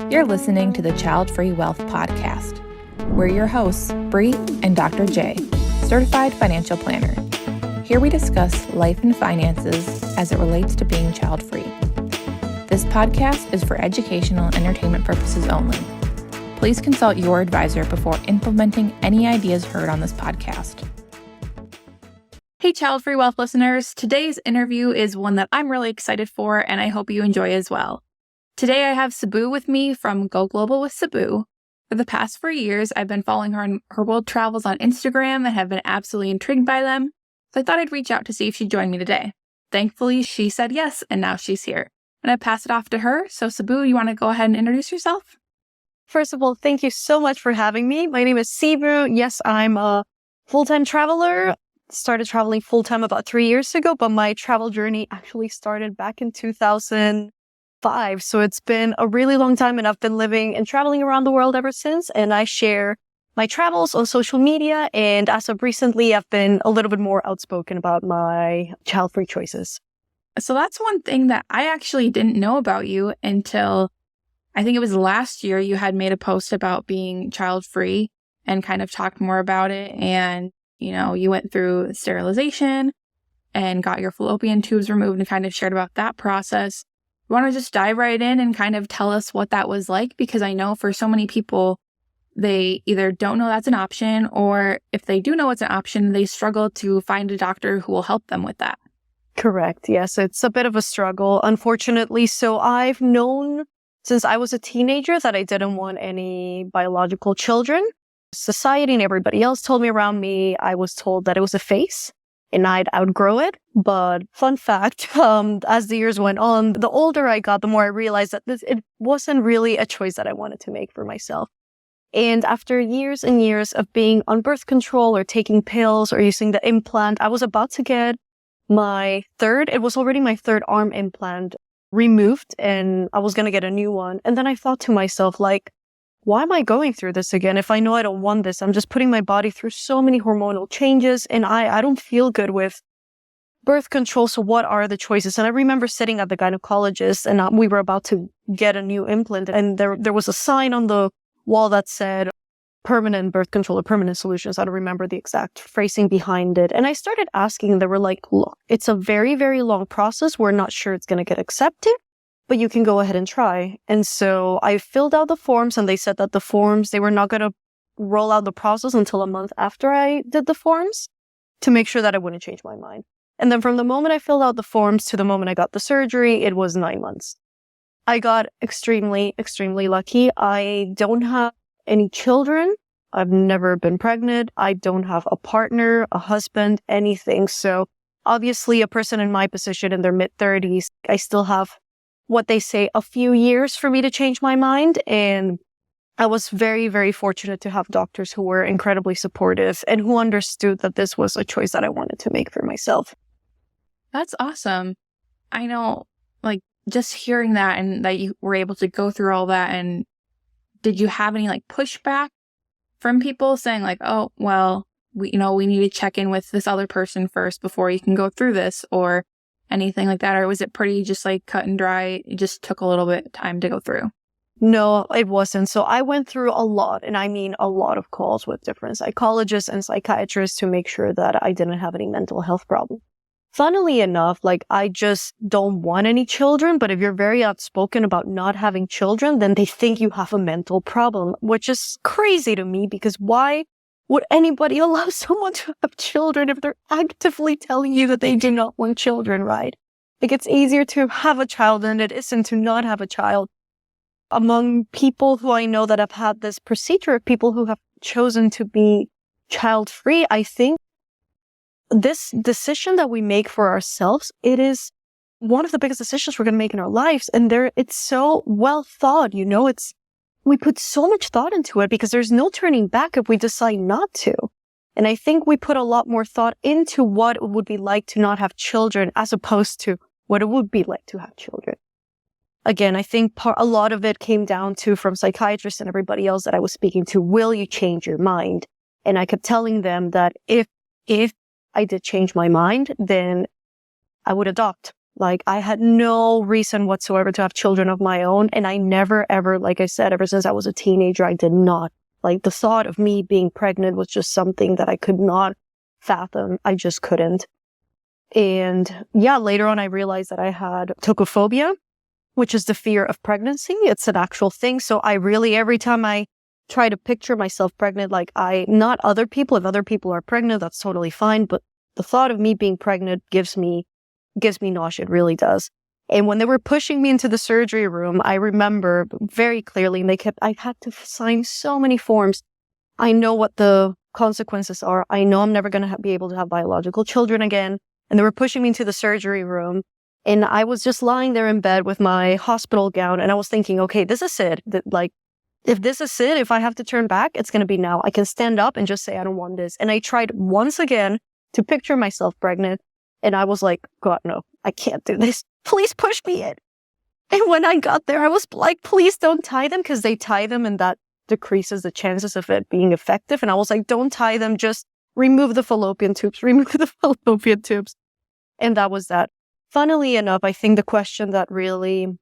You're listening to the Childfree Wealth Podcast. We're your hosts, Bree and Dr. J, certified financial planner. Here we discuss life and finances as it relates to being child-free. This podcast is for educational and entertainment purposes only. Please consult your advisor before implementing any ideas heard on this podcast. Hey, Childfree Wealth listeners. Today's interview is one that I'm really excited for, and I hope you enjoy as well. Today, I have Sibu with me from Go Global with Sibu. For the past 4 years, I've been following her on her world travels on Instagram and have been absolutely intrigued by them. So I thought I'd reach out to see if she'd join me today. Thankfully, she said yes, and now she's here. And I pass it off to her. So Sibu, you want to go ahead and introduce yourself? First of all, thank you so much for having me. My name is Sibu. Yes, I'm a full-time traveler. Started traveling full-time about 3 years ago, but my travel journey actually started back in 2005. So it's been a really long time, and I've been living and traveling around the world ever since. And I share my travels on social media. And as of recently, I've been a little bit more outspoken about my child-free choices. So that's one thing that I actually didn't know about you until I think it was last year. You had made a post about being child-free and kind of talked more about it. And, you know, you went through sterilization and got your fallopian tubes removed and kind of shared about that process. You want to just dive right in and kind of tell us what that was like? Because I know for so many people, they either don't know that's an option, or if they do know it's an option, they struggle to find a doctor who will help them with that. Correct. Yes, it's a bit of a struggle, unfortunately. So I've known since I was a teenager that I didn't want any biological children. Society and everybody else told me around me, I was told that it was a phase and I'd outgrow it. But fun fact, as the years went on, the older I got, the more I realized that it wasn't really a choice that I wanted to make for myself. And after years and years of being on birth control or taking pills or using the implant, I was about to get it was already my third arm implant removed, and I was going to get a new one. And then I thought to myself, like, why am I going through this again? If I know I don't want this, I'm just putting my body through so many hormonal changes, and I don't feel good with birth control. So what are the choices? And I remember sitting at the gynecologist, and we were about to get a new implant, and there was a sign on the wall that said permanent birth control or permanent solutions. I don't remember the exact phrasing behind it. And I started asking, and they were like, look, it's a very, very long process. We're not sure it's going to get accepted, but you can go ahead and try. And so I filled out the forms, and they said that they were not going to roll out the process until a month after I did the forms to make sure that I wouldn't change my mind. And then from the moment I filled out the forms to the moment I got the surgery, it was 9 months. I got extremely, extremely lucky. I don't have any children. I've never been pregnant. I don't have a partner, a husband, anything. So obviously a person in my position in their mid-30s, I still have what they say a few years for me to change my mind. And I was very, very fortunate to have doctors who were incredibly supportive and who understood that this was a choice that I wanted to make for myself. That's awesome. I know, like, just hearing that and that you were able to go through all that. And did you have any pushback from people saying oh, well, we need to check in with this other person first before you can go through this, or anything like that? Or was it pretty just cut and dry? It just took a little bit of time to go through? No, it wasn't. So I went through a lot, and I mean a lot of calls with different psychologists and psychiatrists to make sure that I didn't have any mental health problems. Funnily enough, I just don't want any children, but if you're very outspoken about not having children, then they think you have a mental problem, which is crazy to me, because why would anybody allow someone to have children if they're actively telling you that they do not want children, right? It's easier to have a child than it isn't to not have a child. Among people who I know that have had this procedure, people who have chosen to be child-free, I think this decision that we make for ourselves, it is one of the biggest decisions we're going to make in our lives. And it's so well thought, we put so much thought into it because there's no turning back if we decide not to. And I think we put a lot more thought into what it would be like to not have children as opposed to what it would be like to have children. Again, I think a lot of it came down to, from psychiatrists and everybody else that I was speaking to, will you change your mind? And I kept telling them that if I did change my mind, then I would adopt. Like, I had no reason whatsoever to have children of my own. And I never, ever, like I said, ever since I was a teenager, I did not. Like, the thought of me being pregnant was just something that I could not fathom. I just couldn't. And yeah, later on, I realized that I had tocophobia, which is the fear of pregnancy. It's an actual thing. So I really, every time I try to picture myself pregnant, like not other people, if other people are pregnant, that's totally fine. But the thought of me being pregnant gives me nausea. It really does. And when they were pushing me into the surgery room, I remember very clearly, and I had to sign so many forms. I know what the consequences are. I know I'm never going to be able to have biological children again. And they were pushing me into the surgery room. And I was just lying there in bed with my hospital gown. And I was thinking, okay, this is it. If this is it, if I have to turn back, it's going to be now. I can stand up and just say, I don't want this. And I tried once again to picture myself pregnant. And I was like, God, no, I can't do this. Please push me in. And when I got there, I was like, please don't tie them, because they tie them and that decreases the chances of it being effective. And I was like, don't tie them. Just remove the fallopian tubes, remove the fallopian tubes. And that was that. Funnily enough, I think the question that really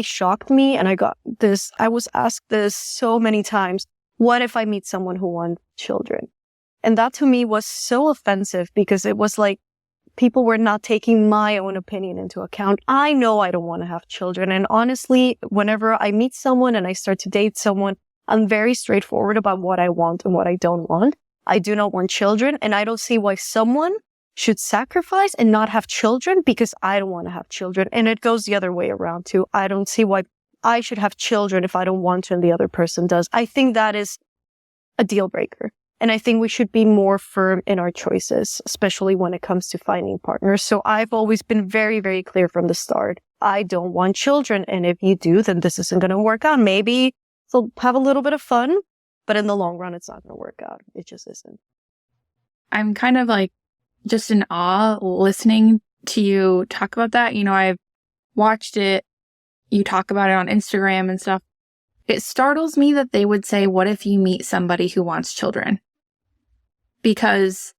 shocked me, and I was asked this so many times, what if I meet someone who wants children? And that to me was so offensive, because it was like people were not taking my own opinion into account. I know I don't want to have children. And honestly, whenever I meet someone and I start to date someone, I'm very straightforward about what I want and what I don't want. I do not want children, and I don't see why someone should sacrifice and not have children because I don't want to have children. And it goes the other way around too. I don't see why I should have children if I don't want to and the other person does. I think that is a deal breaker. And I think we should be more firm in our choices, especially when it comes to finding partners. So I've always been very, very clear from the start. I don't want children. And if you do, then this isn't going to work out. Maybe they'll have a little bit of fun, but in the long run, it's not going to work out. It just isn't. I'm kind of like just in awe listening to you talk about that. You know, I've watched it. You talk about it on Instagram and stuff. It startles me that they would say, what if you meet somebody who wants children? Because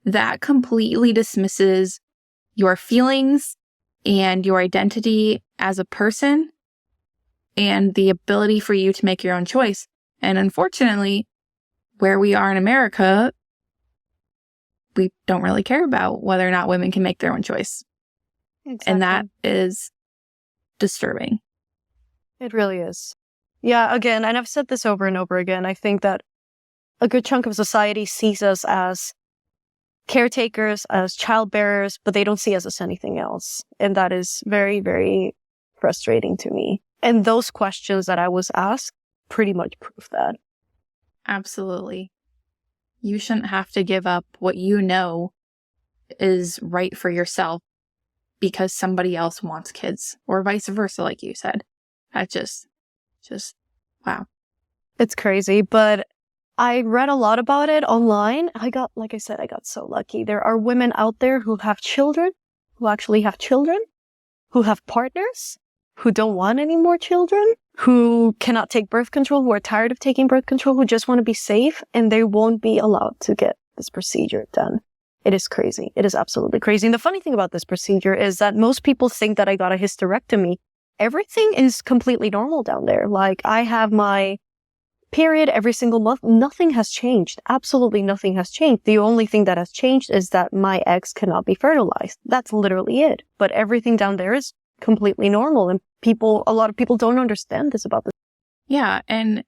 that completely dismisses your feelings and your identity as a person and the ability for you to make your own choice. And unfortunately, where we are in America, we don't really care about whether or not women can make their own choice. Exactly. And that is disturbing. It really is. Yeah, again, and I've said this over and over again, I think that a good chunk of society sees us as caretakers, as childbearers, but they don't see us as anything else. And that is very, very frustrating to me. And those questions that I was asked pretty much prove that. Absolutely. You shouldn't have to give up what you know is right for yourself because somebody else wants kids, or vice versa, like you said. That just, wow. It's crazy, but I read a lot about it online. Like I said, I got so lucky. There are women out there who have children, who actually have children, who have partners, who don't want any more children, who cannot take birth control, who are tired of taking birth control, who just want to be safe, and they won't be allowed to get this procedure done. It is crazy. It is absolutely crazy. And the funny thing about this procedure is that most people think that I got a hysterectomy. Everything is completely normal down there. Like, I have my period every single month. Nothing has changed. Absolutely nothing has changed. The only thing that has changed is that my eggs cannot be fertilized. That's literally it. But everything down there is completely normal. And a lot of people don't understand this about this. Yeah. And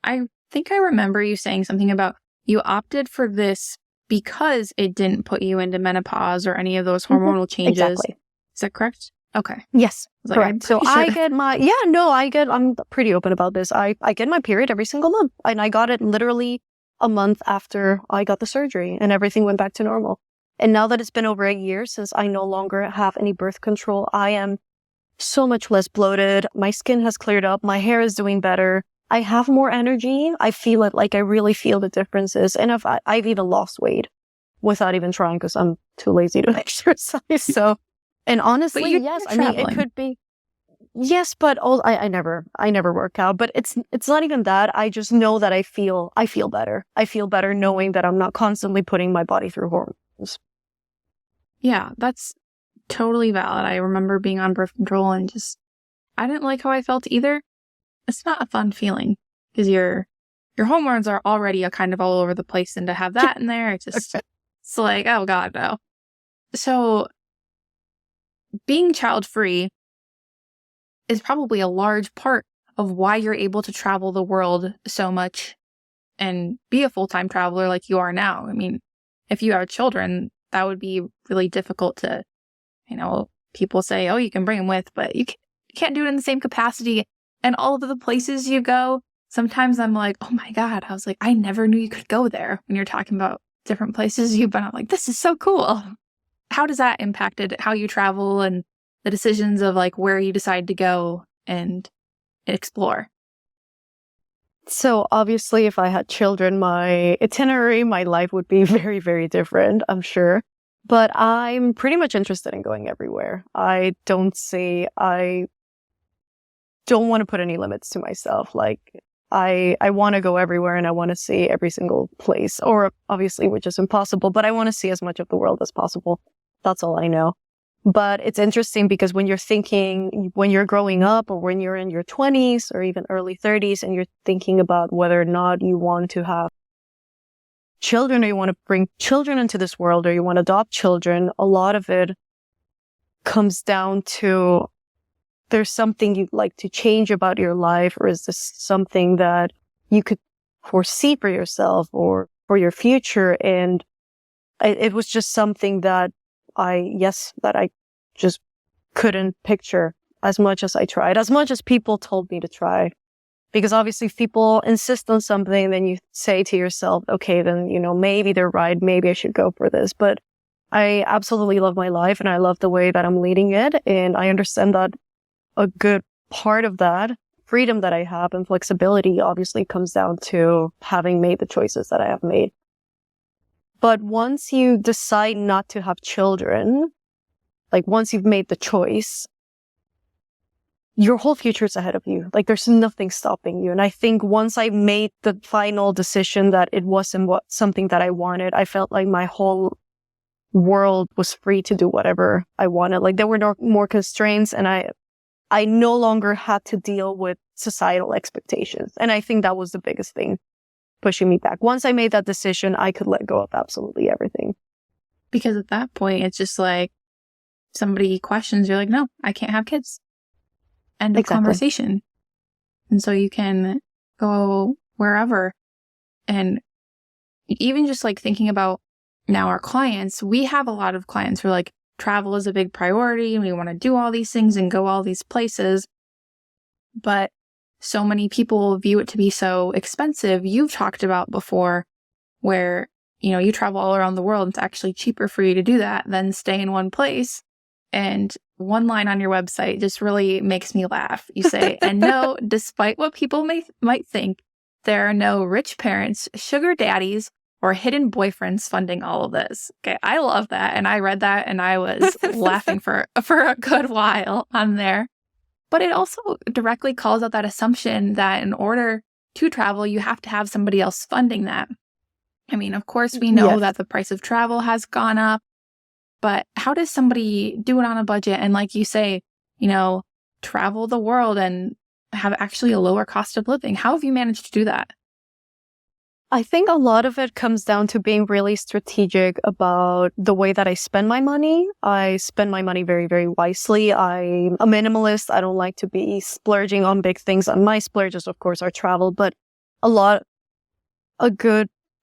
I think I remember you saying something about you opted for this because it didn't put you into menopause or any of those hormonal changes. Exactly. Is that correct? Okay. Yes, like, correct. So sure. I'm pretty open about this. I get my period every single month, and I got it literally a month after I got the surgery, and everything went back to normal. And now that it's been over a year since I no longer have any birth control, I am so much less bloated. My skin has cleared up. My hair is doing better. I have more energy. I feel it. Like, I really feel the differences. And I've even lost weight without even trying, because I'm too lazy to exercise. So, and honestly, yes, I mean, it could be. Yes, but I never work out. But it's not even that. I just know that I feel better. I feel better knowing that I'm not constantly putting my body through hormones. Yeah, that's totally valid. I remember being on birth control and I didn't like how I felt either. It's not a fun feeling because your hormones are already kind of all over the place, and to have that in there, it's like, oh God, no. So being child-free is probably a large part of why you're able to travel the world so much and be a full-time traveler like you are now. I mean, if you have children, that would be really difficult to, people say, oh, you can bring them with, but you can't do it in the same capacity. And all of the places you go, sometimes I'm like, oh my God, I was like, I never knew you could go there when you're talking about different places you've been. I'm like, this is so cool. How does that impacted how you travel and the decisions of like where you decide to go and explore? So obviously, if I had children, my itinerary, my life would be very, very different, I'm sure. But I'm pretty much interested in going everywhere. I don't want to put any limits to myself. Like, I want to go everywhere and I want to see every single place, or obviously, which is impossible, but I want to see as much of the world as possible. That's all I know. But it's interesting because when you're growing up or when you're in your 20s or even early 30s and you're thinking about whether or not you want to have children or you want to bring children into this world or you want to adopt children, a lot of it comes down to there's something you'd like to change about your life, or is this something that you could foresee for yourself or for your future? And it was just something that I just couldn't picture as much as I tried, as much as people told me to try. Because obviously if people insist on something, then you say to yourself, okay, then, maybe they're right. Maybe I should go for this. But I absolutely love my life and I love the way that I'm leading it. And I understand that a good part of that freedom that I have and flexibility obviously comes down to having made the choices that I have made. But once you decide not to have children, like once you've made the choice, your whole future is ahead of you. Like there's nothing stopping you. And I think once I made the final decision that it wasn't something that I wanted, I felt like my whole world was free to do whatever I wanted. Like there were no more constraints and I no longer had to deal with societal expectations. And I think that was the biggest thing pushing me back. Once I made that decision, I could let go of absolutely everything. Because at that point, it's just like somebody questions, you're like, no, I can't have kids. End of conversation. And so you can go wherever. And even just like thinking about now our clients, we have a lot of clients who are like, travel is a big priority and we want to do all these things and go all these places. But so many people view it to be so expensive. You've talked about before where, you travel all around the world. It's actually cheaper for you to do that than stay in one place. And one line on your website just really makes me laugh. You say, and no, despite what people might think, there are no rich parents, sugar daddies, or hidden boyfriends funding all of this. Okay, I love that. And I read that and I was laughing for a good while on there. But it also directly calls out that assumption that in order to travel, you have to have somebody else funding that. I mean, of course, we know that the price of travel has gone up, but how does somebody do it on a budget and, like you say, travel the world and have actually a lower cost of living? How have you managed to do that? I think a lot of it comes down to being really strategic about the way that I spend my money. I spend my money very, very wisely. I'm a minimalist. I don't like to be splurging on big things. And my splurges, of course, are travel, but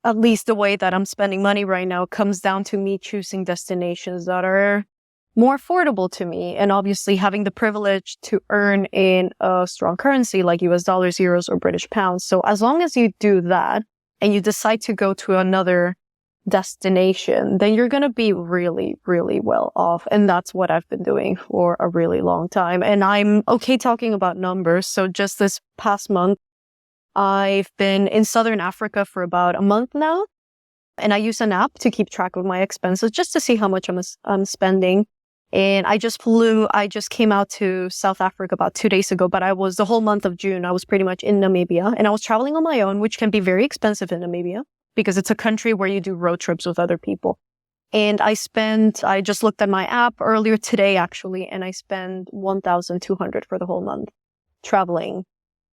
at least the way that I'm spending money right now comes down to me choosing destinations that are more affordable to me. And obviously having the privilege to earn in a strong currency like US dollars, euros, or British pounds. So as long as you do that, and you decide to go to another destination, then you're going to be really, really well off. And that's what I've been doing for a really long time. And I'm okay talking about numbers. So just this past month, I've been in Southern Africa for about a month now. And I use an app to keep track of my expenses just to see how much I'm spending. And I just came out to South Africa about 2 days ago, but the whole month of June, I was pretty much in Namibia and I was traveling on my own, which can be very expensive in Namibia because it's a country where you do road trips with other people. And I just looked at my app earlier today, actually, and I spent 1,200 for the whole month traveling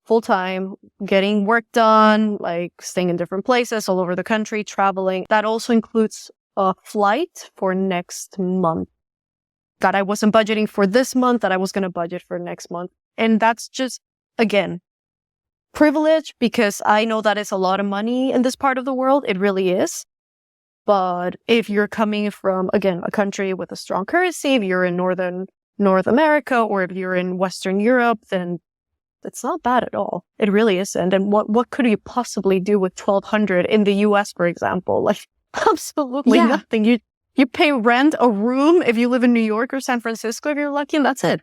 full time, getting work done, like staying in different places all over the country, traveling. That also includes a flight for next month that I wasn't budgeting for this month that I was going to budget for next month. And that's just, again, privilege, because I know that it's a lot of money in this part of the world. It really is. But if you're coming from, again, a country with a strong currency, if you're in North America, or if you're in Western Europe, then it's not bad at all. It really isn't. And what could you possibly do with 1,200 in the US, for example? Like, absolutely nothing. You pay rent, a room if you live in New York or San Francisco if you're lucky, and that's it.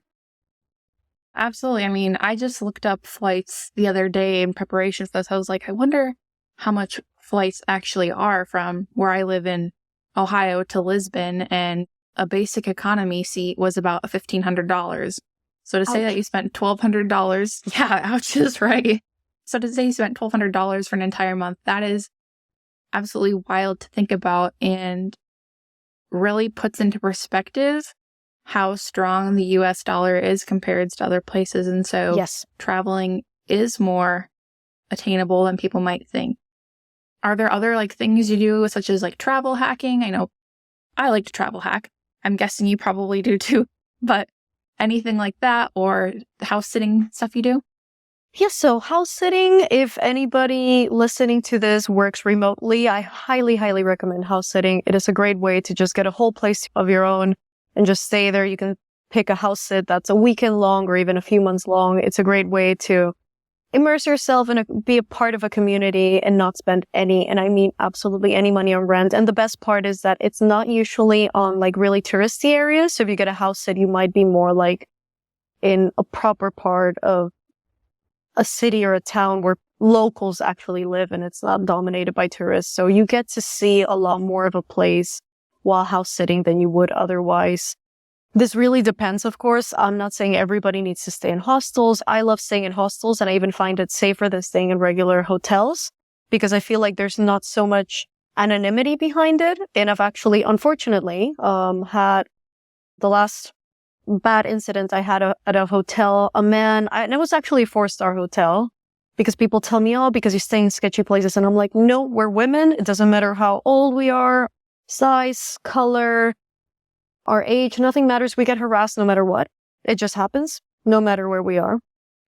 Absolutely. I mean, I just looked up flights the other day in preparation for this. I was like, I wonder how much flights actually are from where I live in Ohio to Lisbon, and a basic economy seat was about $1,500. So to say that you spent $1,200, ouch is right. So to say you spent $1,200 for an entire month, that is absolutely wild to think about, and really puts into perspective how strong the US dollar is compared to other places. And so traveling is more attainable than people might think. Are there other things you do, such as travel hacking? I know I like to travel hack. I'm guessing you probably do too, but anything like that, or house sitting stuff you do? Yes, so house sitting, if anybody listening to this works remotely, I highly, highly recommend house sitting. It is a great way to just get a whole place of your own and just stay there. You can pick a house sit that's a weekend long or even a few months long. It's a great way to immerse yourself and be a part of a community and not spend any, and I mean absolutely any, money on rent. And the best part is that it's not usually on really touristy areas. So if you get a house sit, you might be more in a proper part of a city or a town where locals actually live and it's not dominated by tourists. So you get to see a lot more of a place while house sitting than you would otherwise. This really depends, of course. I'm not saying everybody needs to stay in hostels. I love staying in hostels, and I even find it safer than staying in regular hotels because I feel like there's not so much anonymity behind it. And I've actually, unfortunately, had the last bad incident I had at a hotel, and it was actually a 4-star hotel, because people tell me, oh, because you stay in sketchy places. And I'm like, no, we're women. It doesn't matter how old we are, size, color, our age, nothing matters. We get harassed no matter what. It just happens no matter where we are.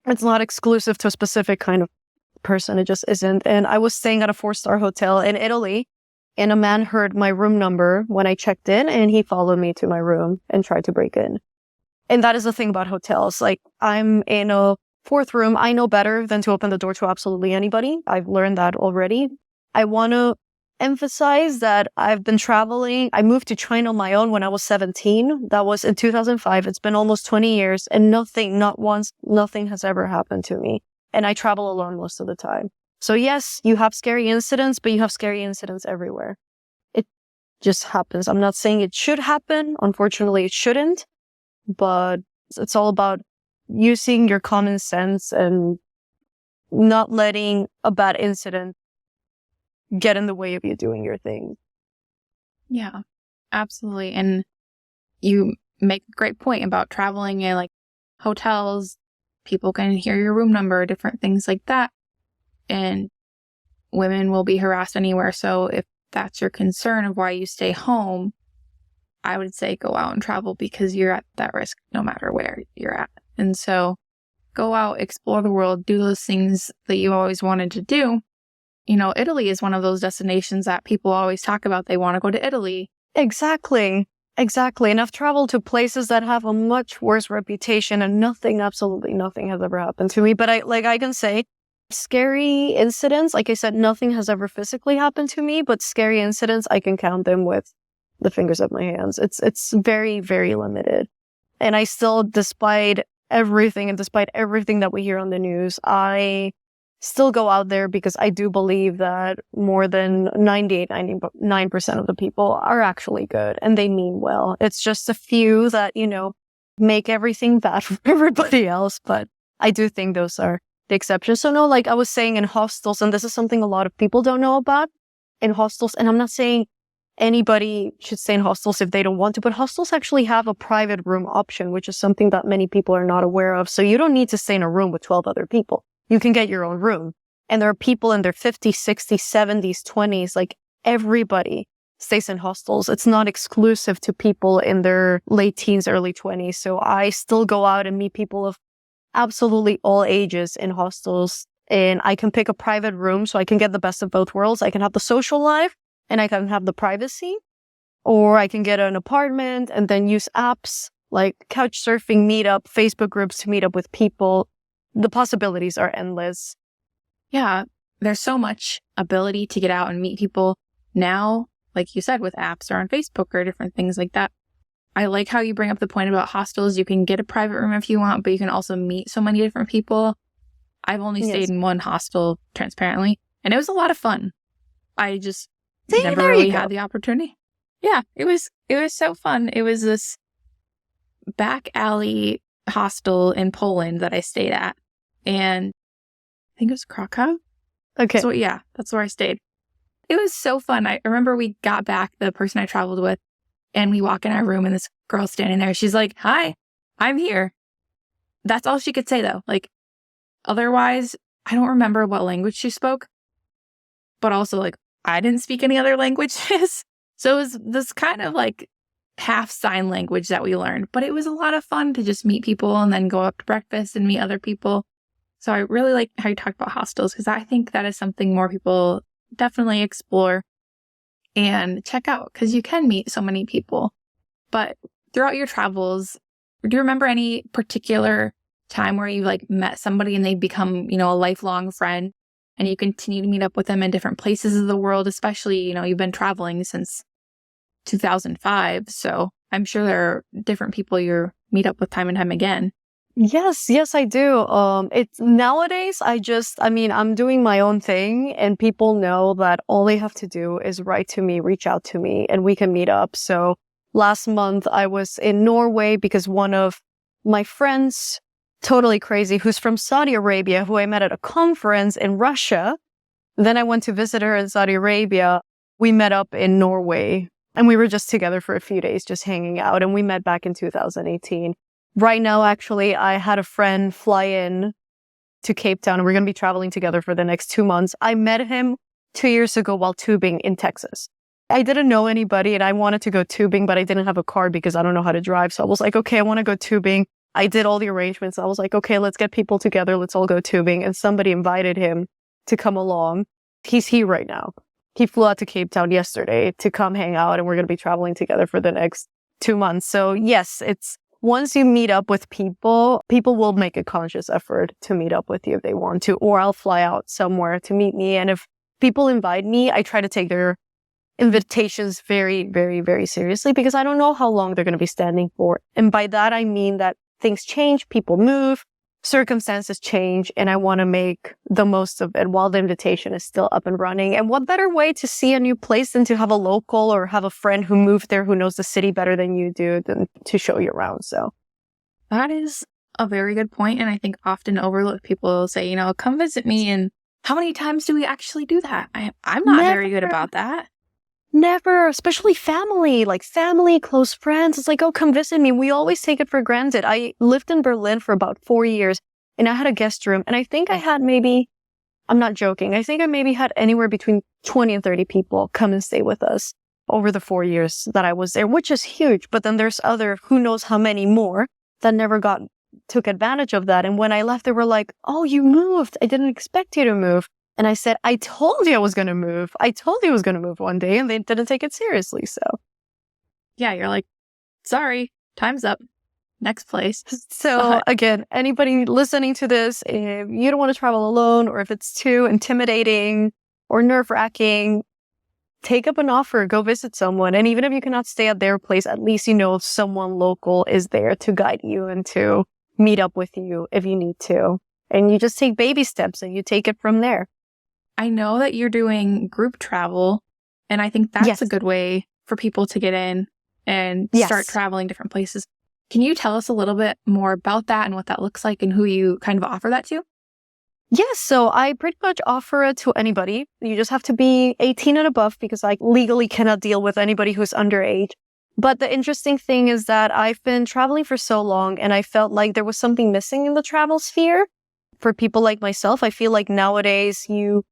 It's not exclusive to a specific kind of person. It just isn't. And I was staying at a 4-star hotel in Italy, and a man heard my room number when I checked in, and he followed me to my room and tried to break in. And that is the thing about hotels. I'm in a 4th room. I know better than to open the door to absolutely anybody. I've learned that already. I want to emphasize that I've been traveling. I moved to China on my own when I was 17. That was in 2005. It's been almost 20 years, and nothing has ever happened to me. And I travel alone most of the time. So yes, you have scary incidents, but you have scary incidents everywhere. It just happens. I'm not saying it should happen. Unfortunately, it shouldn't. But it's all about using your common sense and not letting a bad incident get in the way of you doing your thing. Yeah, absolutely. And you make a great point about traveling in hotels. People can hear your room number, different things like that. And women will be harassed anywhere. So if that's your concern of why you stay home, I would say go out and travel, because you're at that risk no matter where you're at. And so go out, explore the world, do those things that you always wanted to do. Italy is one of those destinations that people always talk about. They want to go to Italy. Exactly. And I've traveled to places that have a much worse reputation, and absolutely nothing has ever happened to me. But I can say scary incidents, like I said, nothing has ever physically happened to me, but scary incidents, I can count them with the fingers of my hands. It's very, very limited. And I still, despite everything that we hear on the news, I still go out there because I do believe that more than 99% of the people are actually good and they mean well. It's just a few that, make everything bad for everybody else. But I do think those are the exceptions. So no, I was saying in hostels, and this is something a lot of people don't know about in hostels, and I'm not saying anybody should stay in hostels if they don't want to. But hostels actually have a private room option, which is something that many people are not aware of. So you don't need to stay in a room with 12 other people. You can get your own room. And there are people in their 50s, 60s, 70s, 20s, like everybody stays in hostels. It's not exclusive to people in their late teens, early 20s. So I still go out and meet people of absolutely all ages in hostels. And I can pick a private room so I can get the best of both worlds. I can have the social life and I can have the privacy. Or I can get an apartment and then use apps like couch surfing, meetup, Facebook groups to meet up with people. The possibilities are endless. Yeah, there's so much ability to get out and meet people now, like you said, with apps or on Facebook or different things like that. I like how you bring up the point about hostels. You can get a private room if you want, but you can also meet so many different people. I've only stayed in one hostel, transparently, and it was a lot of fun. I just never really had the opportunity. Yeah, it was so fun. It was this back alley hostel in Poland that I stayed at, and I think it was Krakow. Okay. So yeah, that's where I stayed. It was so fun. I remember we got back, the person I traveled with, and we walk in our room and this girl standing there. She's like, "Hi, I'm here." That's all she could say though. Like, otherwise, I don't remember what language she spoke, but also like I didn't speak any other languages. So it was this kind of like half sign language that we learned, but it was a lot of fun to just meet people and then go up to breakfast and meet other people. So I really like how you talk about hostels, because I think that is something more people definitely explore and check out, because you can meet so many people. But throughout your travels, do you remember any particular time where you like met somebody and they become, a lifelong friend and you continue to meet up with them in different places of the world? Especially, you've been traveling since 2005. So I'm sure there are different people you meet up with time and time again. Yes, I do. It's nowadays, I'm doing my own thing, and people know that all they have to do is write to me, reach out to me, and we can meet up. So last month I was in Norway because one of my friends, totally crazy, who's from Saudi Arabia, who I met at a conference in Russia. Then I went to visit her in Saudi Arabia. We met up in Norway, and we were just together for a few days, just hanging out, and we met back in 2018. Right now, actually, I had a friend fly in to Cape Town, and we're going to be traveling together for the next 2 months. I met him 2 years ago while tubing in Texas. I didn't know anybody, and I wanted to go tubing, but I didn't have a car because I don't know how to drive. So I was like, okay, I want to go tubing. I did all the arrangements. I was like, okay, let's get people together. Let's all go tubing. And somebody invited him to come along. He's here right now. He flew out to Cape Town yesterday to come hang out, and we're going to be traveling together for the next 2 months. So yes, once you meet up with people will make a conscious effort to meet up with you if they want to, or I'll fly out somewhere to meet me. And if people invite me, I try to take their invitations very, very, very seriously, because I don't know how long they're going to be standing for. And by that, I mean that things change, people move, circumstances change, and I want to make the most of it while the invitation is still up and running. And what better way to see a new place than to have a local or have a friend who moved there who knows the city better than you do than to show you around. So that is a very good point, and I think often overlooked. People say, come visit me, and how many times do we actually do that? I'm not very good about that. Never, especially family, close friends. It's like, oh, come visit me. We always take it for granted. I lived in Berlin for about 4 years, and I had a guest room, and I think I had I'm not joking, I think I maybe had anywhere between 20 and 30 people come and stay with us over the 4 years that I was there, which is huge. But then there's who knows how many more that never took advantage of that. And when I left, they were like, oh, you moved. I didn't expect you to move. And I said, I told you I was going to move. I told you I was going to move one day, and they didn't take it seriously. So yeah, you're like, sorry, time's up. Next place. So again, anybody listening to this, if you don't want to travel alone, or if it's too intimidating or nerve-wracking, take up an offer, go visit someone. And even if you cannot stay at their place, at least someone local is there to guide you and to meet up with you if you need to. And you just take baby steps and you take it from there. I know that you're doing group travel, and I think that's a good way for people to get in and start traveling different places. Can you tell us a little bit more about that and what that looks like and who you kind of offer that to? Yes, so I pretty much offer it to anybody. You just have to be 18 and above because I legally cannot deal with anybody who's underage. But the interesting thing is that I've been traveling for so long and I felt like there was something missing in the travel sphere. For people like myself, I feel like nowadays you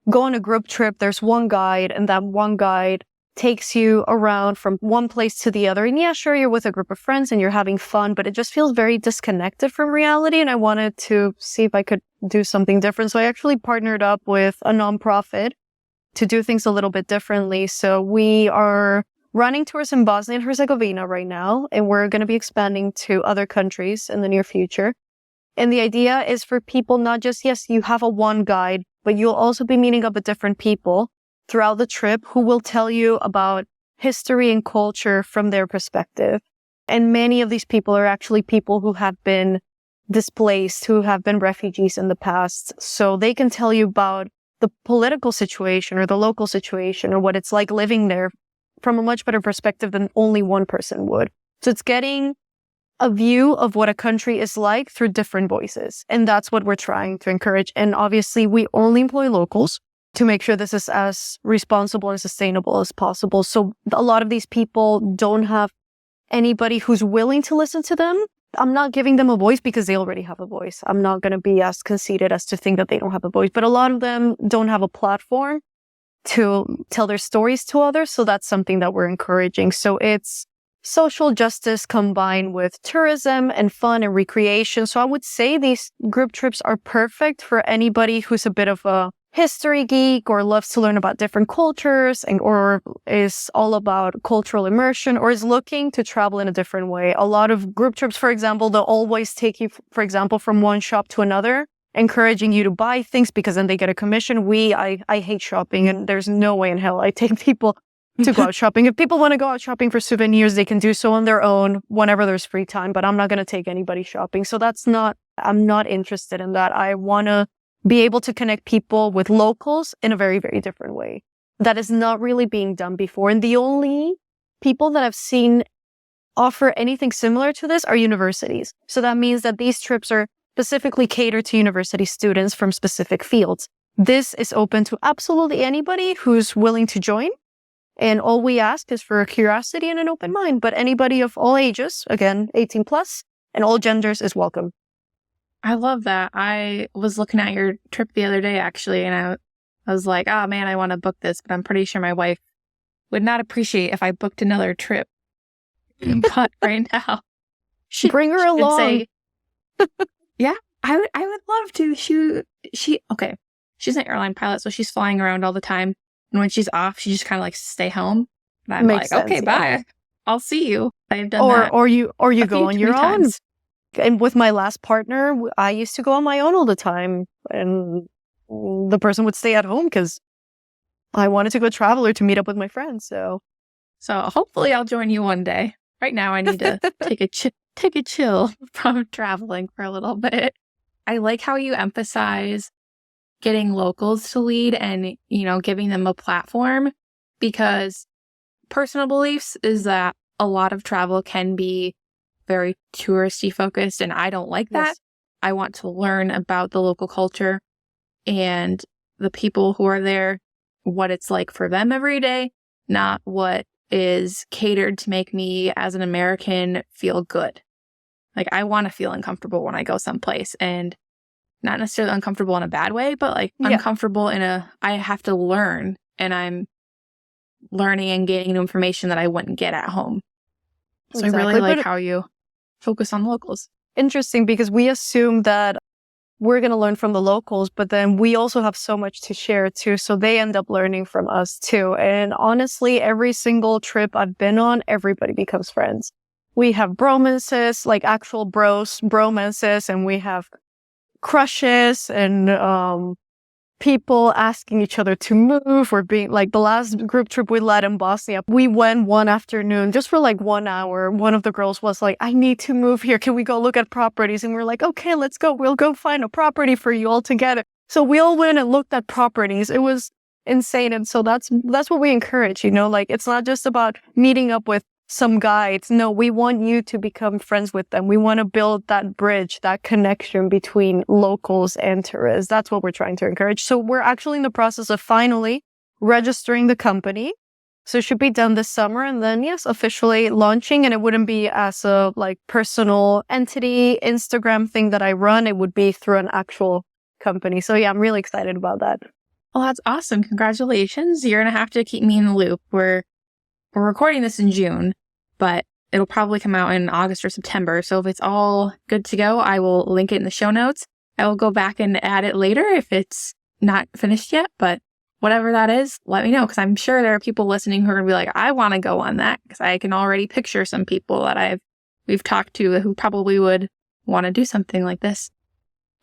go on a group trip, there's one guide, and that one guide takes you around from one place to the other. And yeah, sure, you're with a group of friends and you're having fun, but it just feels very disconnected from reality. And I wanted to see if I could do something different. So I actually partnered up with a nonprofit to do things a little bit differently. So we are running tours in Bosnia and Herzegovina right now, and we're going to be expanding to other countries in the near future. And the idea is for people not just, yes, you have a one guide, but you'll also be meeting up with different people throughout the trip who will tell you about history and culture from their perspective. And many of these people are actually people who have been displaced, who have been refugees in the past. So they can tell you about the political situation or the local situation or what it's like living there from a much better perspective than only one person would. So it's getting a view of what a country is like through different voices. And that's what we're trying to encourage. And obviously, we only employ locals to make sure this is as responsible and sustainable as possible. So a lot of these people don't have anybody who's willing to listen to them. I'm not giving them a voice because they already have a voice. I'm not going to be as conceited as to think that they don't have a voice. But a lot of them don't have a platform to tell their stories to others. So that's something that we're encouraging. So it's social justice combined with tourism and fun and recreation. So I would say these group trips are perfect for anybody who's a bit of a history geek or loves to learn about different cultures and or is all about cultural immersion or is looking to travel in a different way. A lot of group trips, for example, they'll always take you, for example, from one shop to another, encouraging you to buy things because then they get a commission. I hate shopping and there's no way in hell I take people to go out shopping. If people want to go out shopping for souvenirs, they can do so on their own whenever there's free time, but I'm not going to take anybody shopping. So I'm not interested in that. I want to be able to connect people with locals in a very, very different way. That is not really being done before. And the only people that I've seen offer anything similar to this are universities. So that means that these trips are specifically catered to university students from specific fields. This is open to absolutely anybody who's willing to join. And all we ask is for a curiosity and an open mind. But anybody of all ages, again, 18 plus, and all genders is welcome. I love that. I was looking at your trip the other day, actually, and I was like, oh, man, I want to book this. But I'm pretty sure my wife would not appreciate if I booked another trip. But right now, Bring her along. Say, yeah, I would love to. Okay, she's an airline pilot, so she's flying around all the time. And when she's off, she just kind of likes to stay home. And I'm Makes like, sense, okay, yeah. bye. I'll see you. I've done that. Or you go on your own. Times. And with my last partner, I used to go on my own all the time. And the person would stay at home because I wanted to go travel or to meet up with my friends. So hopefully I'll join you one day. Right now, I need to take a chill from traveling for a little bit. I like how you emphasize getting locals to lead and, giving them a platform, because personal beliefs is that a lot of travel can be very touristy focused, and I don't like that. Yes. I want to learn about the local culture and the people who are there, what it's like for them every day, not what is catered to make me as an American feel good. Like, I want to feel uncomfortable when I go someplace, and not necessarily uncomfortable in a bad way, but uncomfortable in I have to learn, and I'm learning and gaining information that I wouldn't get at home. So exactly. I really like how you focus on locals. Interesting, because we assume that we're going to learn from the locals, but then we also have so much to share too. So they end up learning from us too. And honestly, every single trip I've been on, everybody becomes friends. We have bromances, like actual bromances, and we have crushes and people asking each other to move, or being like the last group trip we led in Bosnia. We went one afternoon just for like 1 hour. One of the girls was like, I need to move here. Can we go look at properties? And we're like, okay, let's go. We'll go find a property for you all together. So we all went and looked at properties. It was insane. And so that's what we encourage, like it's not just about meeting up with some guides. No, we want you to become friends with them. We want to build that bridge, that connection between locals and tourists. That's what we're trying to encourage. So we're actually in the process of finally registering the company. So it should be done this summer, and then yes, officially launching. And it wouldn't be as a personal entity Instagram thing that I run. It would be through an actual company. So yeah, I'm really excited about that. Well, that's awesome. Congratulations. You're going to have to keep me in the loop. We're recording this in June, but it'll probably come out in August or September. So if it's all good to go, I will link it in the show notes. I will go back and add it later if it's not finished yet, but whatever that is, let me know, because I'm sure there are people listening who are going to be like, I want to go on that, because I can already picture some people that we've talked to who probably would want to do something like this.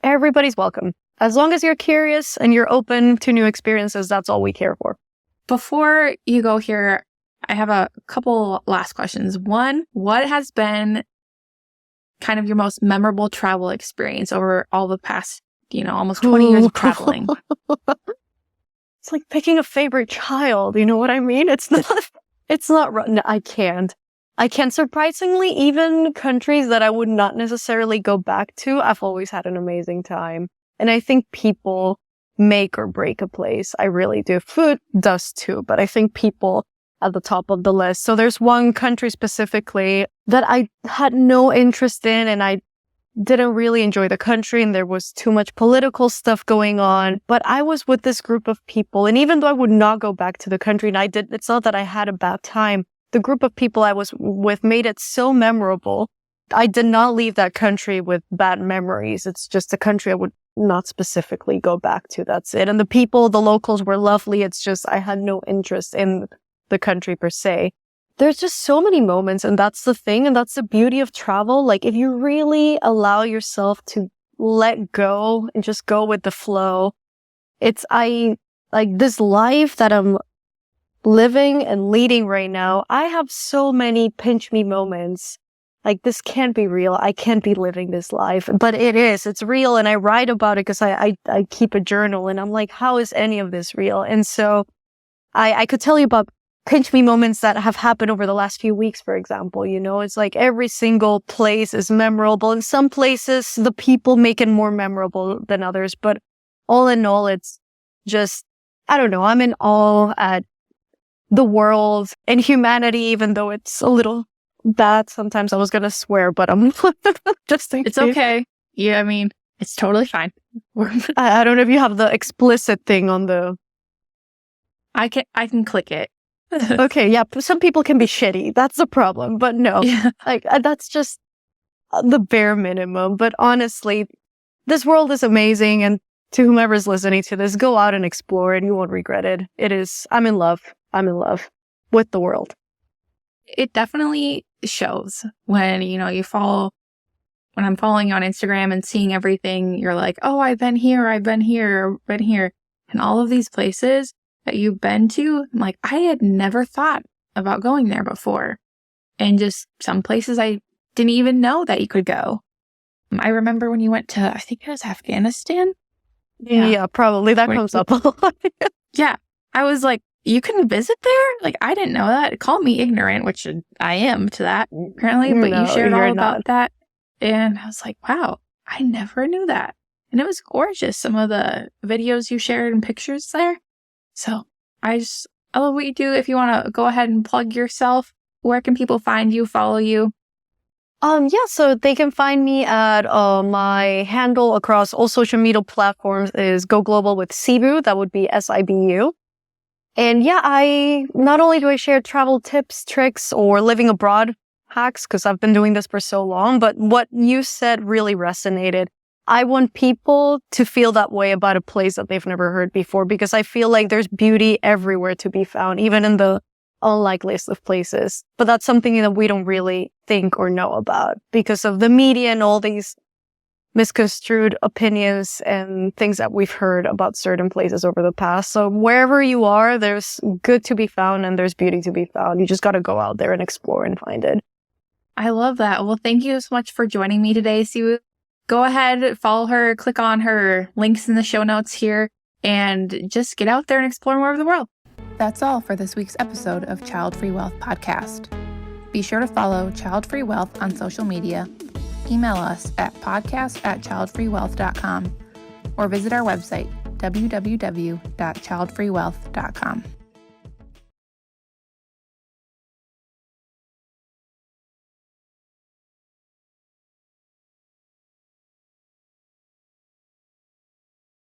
Everybody's welcome. As long as you're curious and you're open to new experiences, that's all we care for. Before you go here, I have a couple last questions. One, what has been kind of your most memorable travel experience over all the past, almost 20 years of traveling? It's like picking a favorite child. You know what I mean? It's not, no, I can't. Surprisingly, even countries that I would not necessarily go back to, I've always had an amazing time. And I think people make or break a place. I really do. Food does too, but I think people at the top of the list. So there's one country specifically that I had no interest in, and I didn't really enjoy the country, and there was too much political stuff going on. But I was with this group of people, and even though I would not go back to the country, and it's not that I had a bad time. The group of people I was with made it so memorable. I did not leave that country with bad memories. It's just a country I would not specifically go back to. That's it. And the locals were lovely. It's just I had no interest in the country per se. There's just so many moments, and that's the thing, and that's the beauty of travel. If you really allow yourself to let go and just go with the flow, this life that I'm living and leading right now, I have so many pinch me moments. This can't be real. I can't be living this life, but it is. It's real, and I write about it because I keep a journal, and I'm like, how is any of this real? And so I could tell you about pinch me moments that have happened over the last few weeks, for example. It's like every single place is memorable. In some places, the people make it more memorable than others. But all in all, it's just, I don't know, I'm in awe at the world and humanity, even though it's a little bad. Sometimes I was going to swear, but I'm just thinking. It's okay. Yeah, it's totally fine. I don't know if you have the explicit thing on the... I can click it. Okay, yeah, some people can be shitty. That's the problem. But no, yeah. That's just the bare minimum. But honestly, this world is amazing. And to whomever's listening to this, go out and explore, and you won't regret it. It is, I'm in love. I'm in love with the world. It definitely shows when, when I'm following you on Instagram and seeing everything, you're like, oh, I've been here. And all of these places that you've been to, I'm like, I had never thought about going there before. And just some places I didn't even know that you could go. I remember when you went to, I think it was Afghanistan. Yeah, probably. That comes up a lot. Yeah. I was like, you can visit there? I didn't know that. Call me ignorant, which I am to that apparently, but you shared all about that. And I was like, wow, I never knew that. And it was gorgeous. Some of the videos you shared and pictures there. So I love what you do. If you want to go ahead and plug yourself, where can people find you, follow you? So they can find me at my handle across all social media platforms is Go Global with Sibu. That would be SIBU. And yeah, I not only do I share travel tips, tricks, or living abroad hacks, because I've been doing this for so long, but what you said really resonated. I want people to feel that way about a place that they've never heard before, because I feel like there's beauty everywhere to be found, even in the unlikeliest of places. But that's something that we don't really think or know about because of the media and all these misconstrued opinions and things that we've heard about certain places over the past. So wherever you are, there's good to be found and there's beauty to be found. You just got to go out there and explore and find it. I love that. Well, thank you so much for joining me today, Sibu. Go ahead, follow her, click on her links in the show notes here, and just get out there and explore more of the world. That's all for this week's episode of Childfree Wealth Podcast. Be sure to follow Childfree Wealth on social media, email us at podcast@childfreewealth.com, or visit our website, www.childfreewealth.com.